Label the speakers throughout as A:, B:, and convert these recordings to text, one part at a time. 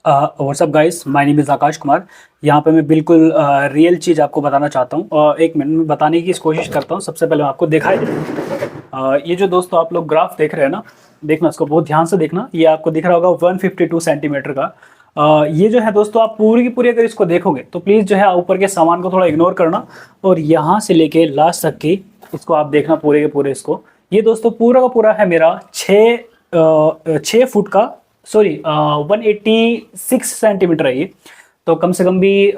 A: WhatsApp guys, my name is Akash Kumar. यहाँ पे मैं बिल्कुल रियल चीज़ आपको बताना चाहता हूँ और एक मिनट में बताने की कोशिश करता हूँ। सबसे पहले मैं आपको दिखाई ये जो दोस्तों आप लोग ग्राफ देख रहे हैं ना, देखना इसको बहुत ध्यान से देखना। ये आपको दिख रहा होगा 152 सेंटीमीटर का। ये जो है दोस्तों, आप पूरी की पूरी अगर इसको देखोगे तो प्लीज़ जो है ऊपर के सामान को थोड़ा इग्नोर करना और यहाँ से लेके लास्ट तक की इसको आप देखना पूरे के पूरे इसको। ये दोस्तों पूरा का पूरा है मेरा 6 फुट का, सॉरी 186 सेंटीमीटर है ये। तो कम से कम भी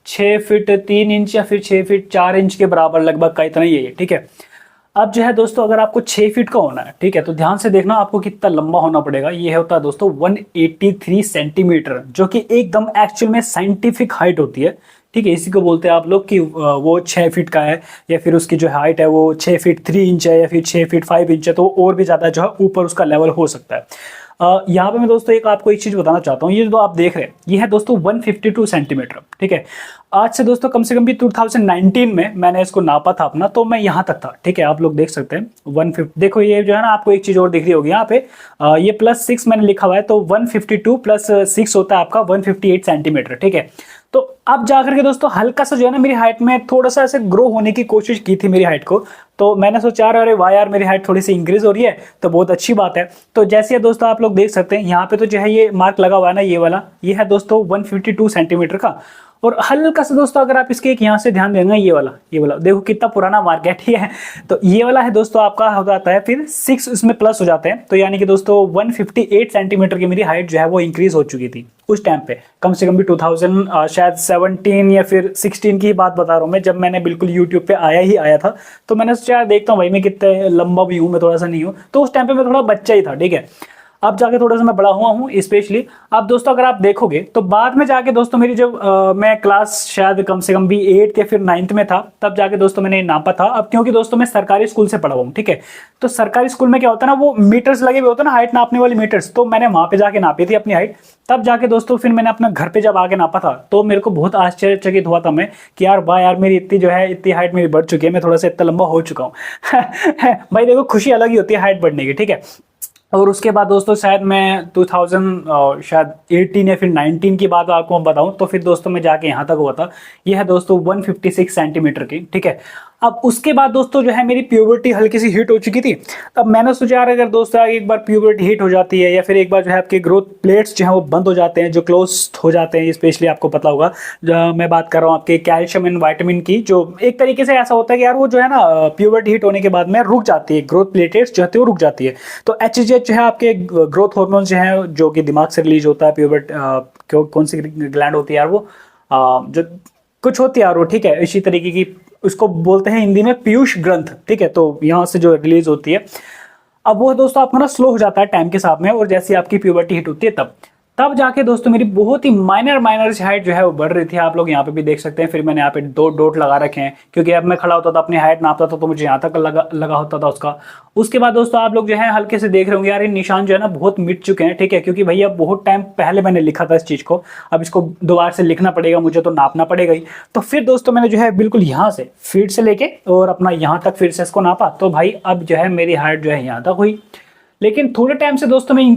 A: 6 फीट 3 इंच या फिर 6 फीट 4 इंच के बराबर लगभग का इतना ही है ये, ठीक है। अब जो है दोस्तों, अगर आपको 6 फीट का होना है, ठीक है, तो ध्यान से देखना आपको कितना लंबा होना पड़ेगा। ये होता है दोस्तों 183 सेंटीमीटर, जो कि एकदम एक्चुअल में साइंटिफिक हाइट होती है, ठीक है। इसी को बोलते हैं आप लोग कि वो 6 फीट का है या फिर उसकी जो हाइट है वो 6 फीट 3 इंच है या फिर 6 फीट 5 इंच है, तो और भी ज़्यादा जो है ऊपर उसका लेवल हो सकता है। यहाँ पे मैं दोस्तों आपको एक चीज़ बताना चाहता हूँ। ये जो आप देख रहे हैं ये है दोस्तों 152 सेंटीमीटर, ठीक है। आज से दोस्तों कम से कम भी 2019 में मैंने इसको नापा था अपना, तो मैं यहाँ तक था, ठीक है। आप लोग देख सकते हैं 150। देखो ये जो है ना, आपको एक चीज़ और दिख रही होगी यहाँ पे, ये +6 मैंने लिखा हुआ है, तो 152 + 6 होता है आपका 158 सेंटीमीटर, ठीक है। तो अब जाकर के दोस्तों हल्का सा जो है ना, मेरी हाइट में थोड़ा सा ऐसे ग्रो होने की कोशिश की थी मेरी हाइट को। तो मैंने सोचा अरे वाह यार, मेरी हाइट थोड़ी सी इंक्रीज हो रही है, तो बहुत अच्छी बात है। तो जैसे दोस्तों आप लोग देख सकते हैं यहाँ पे तो जो है ये मार्क लगा हुआ है ना, ये वाला, ये है दोस्तों 152 सेंटीमीटर का। और हल्का सा दोस्तों अगर आप इसके एक यहाँ से ध्यान देंगे, ये वाला देखो कितना पुराना मार्क है, ठीक है। तो ये वाला है दोस्तों आपका हो जाता है फिर 6 इसमें प्लस हो जाते हैं, तो यानी कि दोस्तों 158 सेंटीमीटर की मेरी हाइट जो है वो इंक्रीज हो चुकी थी उस टाइम पे। कम से कम भी 2000 शायद 17 या फिर 16 की बात बता रहा हूँ मैं, जब मैंने बिल्कुल यूट्यूब पे आया था। तो मैंने सोचा यार देखता हूँ भाई मैं कितने लंबा भी हूँ, मैं थोड़ा सा नहीं हूँ, तो उस टाइम पे मैं थोड़ा बच्चा ही था, ठीक है। अब जाके थोड़ा सा मैं बड़ा हुआ हूँ स्पेशली। अब दोस्तों अगर आप देखोगे तो बाद में जाके दोस्तों मेरी जब मैं क्लास शायद कम से कम भी 8th या फिर 9th में था, तब जाके दोस्तों मैंने नापा था। अब क्योंकि दोस्तों मैं सरकारी स्कूल से पढ़ा हुआ हूँ, ठीक है। तो सरकारी स्कूल में क्या होता है ना, वो मीटर्स लगे हुए होते हैं ना, हाइट नापने वाली मीटर्स, तो मैंने वहां पे जाके नापी थी अपनी हाइट। तब जाके दोस्तों फिर मैंने अपना घर पे जब आके नापा था, तो मेरे को बहुत आश्चर्यचकित हुआ था मैं कि यार वाह यार, मेरी इतनी जो है इतनी हाइट मेरी बढ़ चुकी है, मैं थोड़ा सा इतना लंबा हो चुका हूँ। भाई देखो खुशी अलग ही होती है हाइट बढ़ने की, ठीक है। और उसके बाद दोस्तों शायद मैं 2000 शायद 18 या फिर 19 की बात आपको मैं बताऊं, तो फिर दोस्तों मैं जाके यहाँ तक हुआ था। ये है दोस्तों 156 सेंटीमीटर की, ठीक है। अब उसके बाद दोस्तों जो है मेरी प्यूबर्टी हल्की सी हिट हो चुकी थी। अब मैंने सोचा यार अगर दोस्तों एक बार प्यूबर्टी हिट हो जाती है या फिर एक बार जो है आपके ग्रोथ प्लेट्स जो है वो बंद हो जाते हैं, जो क्लोज हो जाते हैं, स्पेशली आपको पता होगा जो मैं बात कर रहा हूँ आपके कैल्शियम एंड वाइटामिन की, जो एक तरीके से ऐसा होता है कि यार वो जो है ना प्यूबर्टी हिट होने के बाद में रुक जाती है, ग्रोथ प्लेटेट्स जो है वो रुक जाती है। तो HGH जो है आपके ग्रोथ हार्मोन जो है जो कि दिमाग से रिलीज होता है, कौन सी ग्लैंड होती है यार वो, जो कुछ होती है यार वो, ठीक है, इसी तरीके की उसको बोलते हैं हिंदी में पीयूष ग्रंथ, ठीक है। तो यहाँ से जो रिलीज होती है, अब वो दोस्तों आपका ना स्लो हो जाता है टाइम के साथ में, और जैसे आपकी प्यूबर्टी हिट होती है तब जाके दोस्तों मेरी बहुत ही माइनर सी हाइट जो है वो बढ़ रही थी। आप लोग यहाँ पे भी देख सकते हैं। फिर मैंने यहाँ पे 2 डॉट लगा रखे हैं, क्योंकि अब मैं खड़ा होता था अपनी हाइट नापता था तो मुझे यहाँ तक लगा होता था उसका। उसके बाद दोस्तों आप लोग जो है हल्के से देख रहे होंगे यार, ये निशान जो है ना बहुत मिट चुके हैं, ठीक है, क्योंकि भैया बहुत टाइम पहले मैंने लिखा था इस चीज को। अब इसको दोबारा से लिखना पड़ेगा मुझे, तो नापना पड़ेगा ही। तो फिर दोस्तों मैंने जो है बिल्कुल यहाँ से फीट से लेके और अपना यहाँ तक फिर से इसको नापा, तो भाई अब जो है मेरी हाइट जो है यहाँ तक हुई। लेकिन थोड़े टाइम से दोस्तों मैं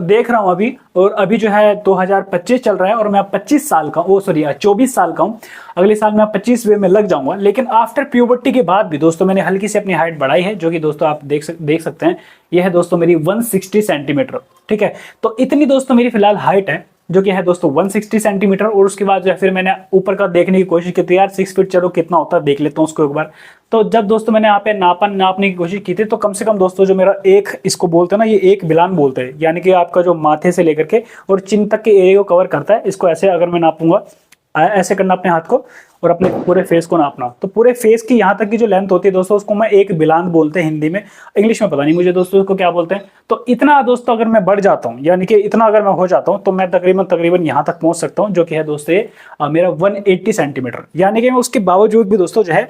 A: देख रहा हूं अभी, और अभी जो है 2025 चल रहा है और मैं 25 साल का, ओ सॉरी 24 साल का हूं। अगले साल मैं 25 में लग जाऊंगा। लेकिन आफ्टर प्यूबर्टी के बाद भी दोस्तों मैंने हल्की से अपनी हाइट बढ़ाई है, जो कि दोस्तों आप देख सकते हैं। यह है दोस्तों मेरी 160 सेंटीमीटर, ठीक है। तो इतनी दोस्तों मेरी फिलहाल हाइट है, जो कि है दोस्तों 160 सेंटीमीटर। और उसके बाद जो है फिर मैंने ऊपर का देखने की कोशिश की थी यार 6 फीट चलो कितना होता है देख लेता हूँ उसको एक बार। तो जब दोस्तों मैंने यहाँ पे नापने की कोशिश की थी, तो कम से कम दोस्तों जो मेरा एक, इसको बोलते हैं ना, ये एक बिलान बोलते हैं, यानी कि आपका जो माथे से लेकर के और चिन तक के एरिया को कवर करता है। इसको ऐसे अगर मैं नापूंगा, ऐसे करना अपने हाथ को और अपने पूरे फेस को नापना, तो पूरे फेस की यहाँ तक की जो लेंथ होती है दोस्तों, उसको मैं एक बिलान बोलते हैं हिंदी में। इंग्लिश में पता नहीं मुझे दोस्तों उसको क्या बोलते हैं। तो इतना दोस्तों अगर मैं बढ़ जाता हूँ, यानी कि इतना अगर मैं हो जाता हूँ, तो मैं तकरीबन यहाँ तक पहुंच सकता हूँ, जो कि है दोस्तों ये मेरा 180 सेंटीमीटर। यानी कि मैं उसके बावजूद भी दोस्तों जो है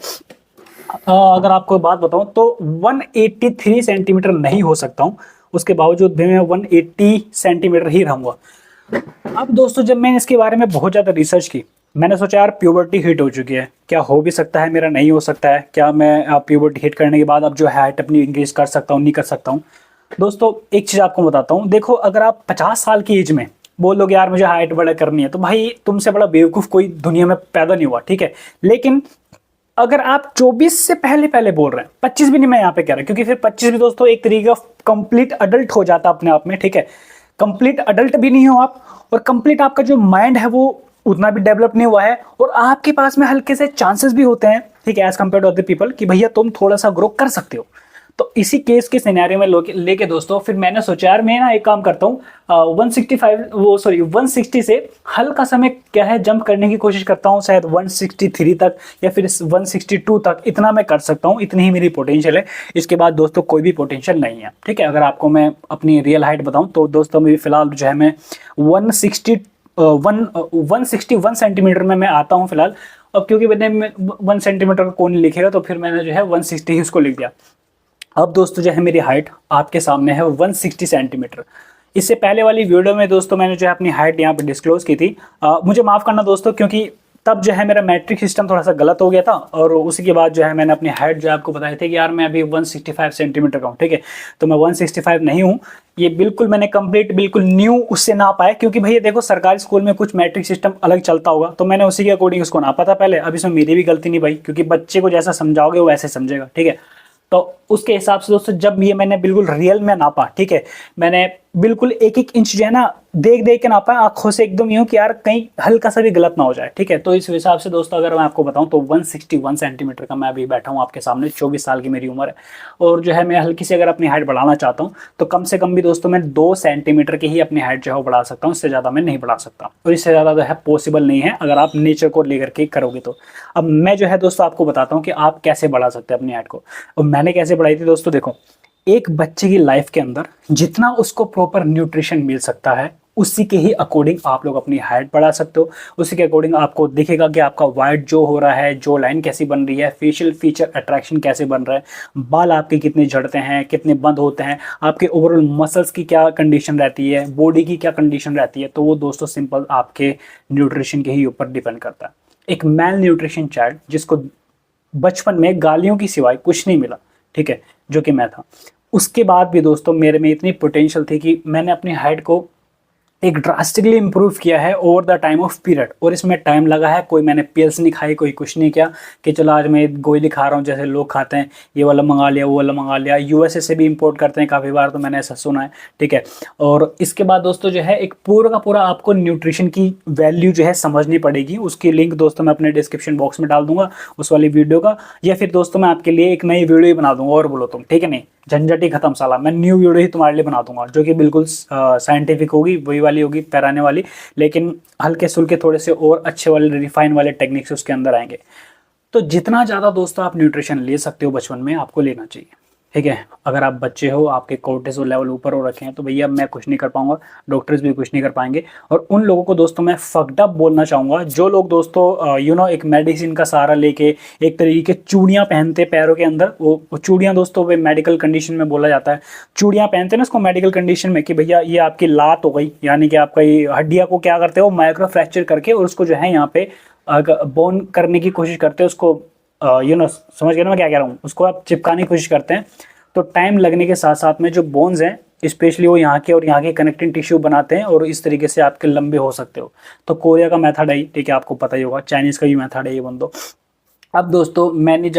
A: अगर आपको बात बताऊं तो 183 सेंटीमीटर नहीं हो सकता हूं, उसके बावजूद भी मैं 180 सेंटीमीटर ही रहूंगा। अब दोस्तों जब मैंने इसके बारे में बहुत ज़्यादा रिसर्च की, मैंने सोचा यार प्यूबर्टी हिट हो चुकी है, क्या हो भी सकता है मेरा, नहीं हो सकता है क्या, मैं प्यूबर्टी हिट करने के बाद अब जो हाइट अपनी इंक्रीज कर सकता हूँ, नहीं कर सकता हूँ। दोस्तों एक चीज़ आपको बताता हूँ, देखो अगर आप 50 साल की एज में बोलोगे यार मुझे हाइट बड़ा करनी है, तो भाई तुमसे बड़ा बेवकूफ कोई दुनिया में पैदा नहीं हुआ, ठीक है। लेकिन अगर आप 24 से पहले पहले बोल रहे हैं, 25 भी नहीं मैं यहाँ पे कह रहा, क्योंकि फिर 25 भी दोस्तों एक तरीके का कंप्लीट अडल्ट हो जाता अपने आप में, ठीक है। कंप्लीट अडल्ट भी नहीं हो आप, और कंप्लीट आपका जो माइंड है वो उतना भी डेवलप नहीं हुआ है, और आपके पास में हल्के से चांसेस भी होते हैं, ठीक है, as compare to other people, कि भैया तुम थोड़ा सा ग्रो कर सकते हो। तो इसी केस के सिनेरियो में लेके दोस्तों फिर मैंने सोचा यार मैं ना एक काम करता हूँ, 165 वो सॉरी 160 से हल्का सा मैं क्या है जंप करने की कोशिश करता हूँ, शायद 163 तक या फिर 162 तक, इतना मैं कर सकता हूँ, इतनी ही मेरी पोटेंशियल है। इसके बाद दोस्तों कोई भी पोटेंशियल नहीं है, ठीक है। अगर आपको मैं अपनी रियल हाइट बताऊँ तो दोस्तों मेरी फिलहाल जो है मैं 161 सेंटीमीटर में मैं आता हूँ फिलहाल। अब क्योंकि मैंने 1 सेंटीमीटर का कौन लिखेगा, तो फिर मैंने जो है 160 ही उसको लिख दिया। अब दोस्तों जो है मेरी हाइट आपके सामने है 160 सेंटीमीटर। इससे पहले वाली वीडियो में दोस्तों मैंने जो है अपनी हाइट यहाँ पे डिस्क्लोज की थी। मुझे माफ़ करना दोस्तों, क्योंकि तब जो है मेरा मैट्रिक सिस्टम थोड़ा सा गलत हो गया था, और उसी के बाद जो है मैंने अपनी हाइट जो आपको बताई थी कि यार मैं अभी 165 सेंटीमीटर का हूँ, ठीक है। तो मैं 165 नहीं हूँ, ये बिल्कुल मैंने कंप्लीट बिल्कुल न्यू उससे नापा है, क्योंकि भैया देखो सरकारी स्कूल में कुछ मैट्रिक सिस्टम अलग चलता होगा, तो मैंने उसी के अकॉर्डिंग उसको नापा था पहले। अब इसमें मेरी भी गलती नहीं भाई, क्योंकि बच्चे को जैसा समझाओगे वो वैसे समझेगा, ठीक है। तो उसके हिसाब से दोस्तों जब ये मैंने बिल्कुल रियल में नापा, ठीक है, मैंने बिल्कुल एक एक इंच जो है ना देख देख के नापा, आंखों से एकदम यूं कि यार कहीं हल्का सा भी गलत ना हो जाए, ठीक है। तो इस हिसाब से दोस्तों अगर मैं आपको बताऊं तो 161 सेंटीमीटर का मैं अभी बैठा हूं आपके सामने, 24 साल की मेरी उम्र है। और जो है मैं हल्की सी अगर अपनी हाइट बढ़ाना चाहता हूं तो कम से कम भी दोस्तों मैं 2 सेंटीमीटर की ही अपनी हाइट जो है वो बढ़ा सकता हूँ, इससे ज़्यादा मैं नहीं बढ़ा सकता, और इससे ज़्यादा जो है पॉसिबल नहीं है अगर आप नेचर को लेकर के करोगे तो। अब मैं जो है दोस्तों आपको बताता हूँ कि आप कैसे बढ़ा सकते हैं अपनी हाइट को, और मैंने कैसे बढ़ाई थी दोस्तों। देखो, एक बच्चे की लाइफ के अंदर जितना उसको प्रॉपर न्यूट्रिशन मिल सकता है उसी के ही अकॉर्डिंग आप लोग अपनी हाइट बढ़ा सकते हो। उसी के अकॉर्डिंग आपको दिखेगा कि आपका वाइट जो हो रहा है, जो लाइन कैसी बन रही है, फेशियल फीचर अट्रैक्शन कैसे बन रहा है, बाल आपके कितने झड़ते हैं, कितने बंद होते हैं, आपके ओवरऑल मसल्स की क्या कंडीशन रहती है, बॉडी की क्या कंडीशन रहती है। तो वो दोस्तों सिंपल आपके न्यूट्रिशन के ही ऊपर डिपेंड करता है। एक मैल न्यूट्रिशन चाइल्ड जिसको बचपन में गालियों की सिवाय कुछ नहीं मिला, ठीक है, जो कि मैं था, उसके बाद भी दोस्तों मेरे में इतनी पोटेंशियल थी कि मैंने अपनी हाइट को एक ड्रास्टिकली इंप्रूव किया है over the time of period. और इसमें टाइम लगा है, कोई मैंने पिल्स नहीं खाई, कोई कुछ नहीं किया कि चलो आज मैं गोली खा रहा हूँ जैसे लोग खाते हैं, ये वाला मंगा लिया वो वाला मंगा लिया। यूएसए से भी इंपोर्ट करते हैं काफ़ी बार, तो मैंने ऐसा सुना है, ठीक है। और इसके बाद दोस्तों जो है एक पूरा का पूरा आपको न्यूट्रिशन की वैल्यू जो है समझनी पड़ेगी। उसकी लिंक दोस्तों मैं अपने डिस्क्रिप्शन बॉक्स में डाल दूंगा उस वाली वीडियो का, या फिर दोस्तों मैं आपके लिए एक नई वीडियो ही बना दूंगा, और बोलो तुम, ठीक है। नहीं, झंझट ही खत्म साला, मैं न्यू वीडियो ही तुम्हारे लिए बना दूंगा जो कि बिल्कुल साइंटिफिक होगी, वही वाली होगी, पैराने वाली, लेकिन हल्के सुल्के थोड़े से और अच्छे वाले रिफाइन वाले टेक्निक्स उसके अंदर आएंगे। तो जितना ज़्यादा दोस्तों आप न्यूट्रिशन ले सकते हो बचपन में आपको लेना चाहिए, ठीक है। अगर आप बच्चे हो, आपके कोर्टिसोल लेवल ऊपर हो रखे हैं, तो भैया मैं कुछ नहीं कर पाऊंगा, डॉक्टर्स भी कुछ नहीं कर पाएंगे। और उन लोगों को दोस्तों मैं फक्ड अप बोलना चाहूँगा जो लोग दोस्तों एक मेडिसिन का सहारा लेके एक तरीके के चूड़ियाँ पहनते पैरों के अंदर, वो चूड़ियाँ दोस्तों वे मेडिकल कंडीशन में बोला जाता है, चूड़ियाँ पहनते हैं ना उसको मेडिकल कंडीशन में, कि भैया ये आपकी लात हो गई, यानी कि आपका ये हड्डियाँ को क्या करते हो माइक्रो फ्रैक्चर करके, और उसको जो है यहाँ पे बोन करने की कोशिश करते हैं, उसको समझ गए ना मैं क्या कह रहा हूँ, उसको आप चिपकाने की कोशिश करते हैं। तो टाइम लगने के साथ साथ में जो बोन्स हैं स्पेशली वो यहाँ के और यहाँ के कनेक्टिंग टिश्यू बनाते हैं, और इस तरीके से आपके लंबे हो सकते हो। तो कोरिया का मेथड है, ठीक है, आपको पता ही होगा, चाइनीज़ का भी मेथड है ये बंदो। अब दोस्तों मैं नहीं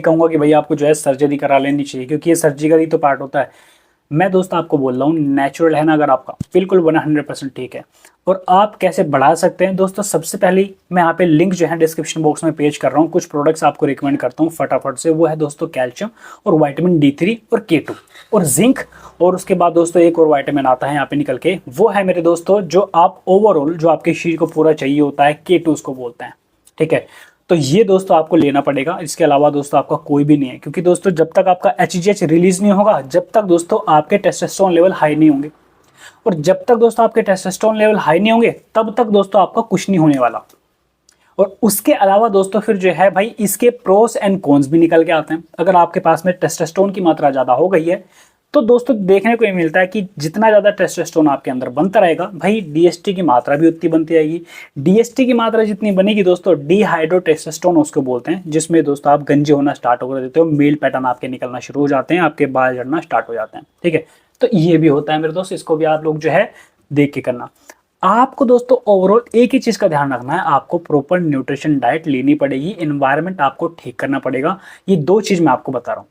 A: कहूँगा कि भैया आपको जो है सर्जरी करा लेनी चाहिए, क्योंकि ये सर्जिकल ही तो पार्ट होता है। मैं दोस्तों आपको बोल रहा हूँ नेचुरल है ना अगर आपका, बिल्कुल 100% ठीक है। और आप कैसे बढ़ा सकते हैं दोस्तों, सबसे पहले मैं यहाँ पे लिंक जो है डिस्क्रिप्शन बॉक्स में पेश कर रहा हूँ, कुछ प्रोडक्ट्स आपको रिकमेंड करता हूँ फटाफट से। वो है दोस्तों कैल्शियम और विटामिन D3 और K2 और जिंक, और उसके बाद दोस्तों एक और विटामिन आता है यहाँ पे निकल के, वो है मेरे दोस्तों जो आप ओवरऑल जो आपके शरीर को पूरा चाहिए होता है, K2 उसको बोलते हैं, ठीक है। तो ये दोस्तों आपको लेना पड़ेगा, इसके अलावा दोस्तों आपका कोई भी नहीं है, क्योंकि दोस्तों जब तक आपका HGH रिलीज नहीं होगा, जब तक दोस्तों आपके टेस्टोस्टेरोन लेवल हाई नहीं होंगे, और जब तक दोस्तों आपके टेस्टोस्टेरोन लेवल हाई नहीं होंगे तब तक दोस्तों आपका कुछ नहीं होने वाला। और उसके अलावा दोस्तों फिर जो है भाई इसके प्रोस एंड कॉन्स भी निकल के आते हैं। अगर आपके पास में टेस्टोस्टेरोन की मात्रा ज़्यादा हो गई है तो दोस्तों देखने को ये मिलता है कि जितना ज़्यादा टेस्टोस्टेरोन आपके अंदर बनता रहेगा भाई DHT की मात्रा भी उतनी बनती रहेगी। DHT की मात्रा जितनी बनेगी दोस्तों, डिहाइड्रोटेस्टोस्टेरोन उसको बोलते हैं, जिसमें दोस्तों आप गंजे होना स्टार्ट हो देते हो, मेल पैटर्न आपके निकलना शुरू हो जाते हैं, आपके बाल झड़ना स्टार्ट हो जाते हैं, ठीक है। तो ये भी होता है मेरे दोस्त, इसको भी आप लोग जो है देख के करना। आपको दोस्तों ओवरऑल एक ही चीज़ का ध्यान रखना है, आपको प्रॉपर न्यूट्रिशन डाइट लेनी पड़ेगी, एनवायरनमेंट आपको ठीक करना पड़ेगा। ये 2 चीज़ मैं आपको बता रहा हूँ।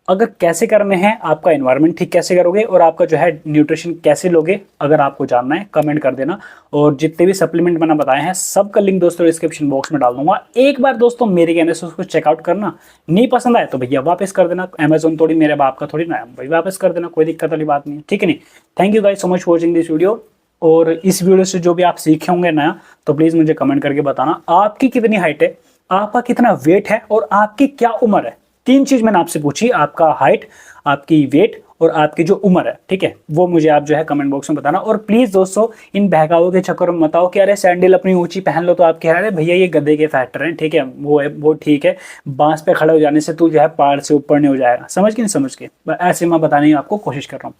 A: अगर कैसे करने हैं, आपका एनवायरनमेंट ठीक कैसे करोगे और आपका जो है न्यूट्रिशन कैसे लोगे, अगर आपको जानना है कमेंट कर देना। और जितने भी सप्लीमेंट मैंने बताए हैं सबका लिंक दोस्तों डिस्क्रिप्शन बॉक्स में डाल दूंगा। एक बार दोस्तों मेरे कहने से उसको चेकआउट करना, नहीं पसंद आए तो भैया वापस कर देना। अमेजोन थोड़ी मेरे बाप का थोड़ी ना है भाई, वापस कर देना, कोई दिक्कत वाली बात नहीं है, ठीक है नहीं। Thank you guys so much for watching this video. और इस वीडियो से जो भी आप सीखे होंगे नया, तो प्लीज़ मुझे कमेंट करके बताना आपकी कितनी हाइट है, आपका कितना वेट है और आपकी क्या उम्र है। 3 चीज़ मैंने आपसे पूछी, आपका हाइट, आपकी वेट और आपकी जो उम्र है, ठीक है, वो मुझे आप जो है कमेंट बॉक्स में बताना। और प्लीज़ दोस्तों इन बहकावों के चक्कर में मत आओ कि अरे सैंडल अपनी ऊंची पहन लो तो आप कह रहे हैं भैया ये गधे के फैक्टर हैं, ठीक है, वो ठीक है, बांस पे खड़े हो जाने से तू जो है पहाड़ से ऊपर नहीं हो जाएगा, समझ के नहीं समझ के, ऐसे मैं बताने की आपको कोशिश कर रहा हूँ।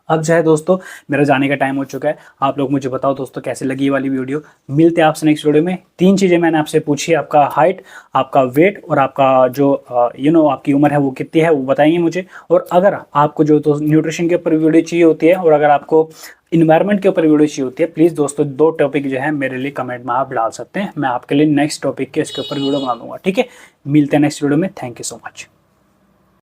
A: अब जो है दोस्तों मेरा जाने का टाइम हो चुका है। आप लोग मुझे बताओ दोस्तों कैसे लगी ये वाली वीडियो। मिलते हैं आपसे नेक्स्ट वीडियो में। 3 चीज़ें मैंने आपसे पूछी, आपका हाइट, आपका वेट और आपका जो आपकी उम्र है वो कितनी है वो बताएंगे मुझे। और अगर आपको जो तो न्यूट्रिशन के ऊपर वीडियो चाहिए होती है और अगर आपको इन्वायरमेंट के ऊपर वीडियो चाहिए होती है, प्लीज़ दोस्तों 2 टॉपिक जो है मेरे लिए कमेंट में आप डाल सकते हैं, मैं आपके लिए नेक्स्ट टॉपिक के इसके ऊपर वीडियो बना दूंगा, ठीक है। मिलते हैं नेक्स्ट वीडियो में। Thank you so much.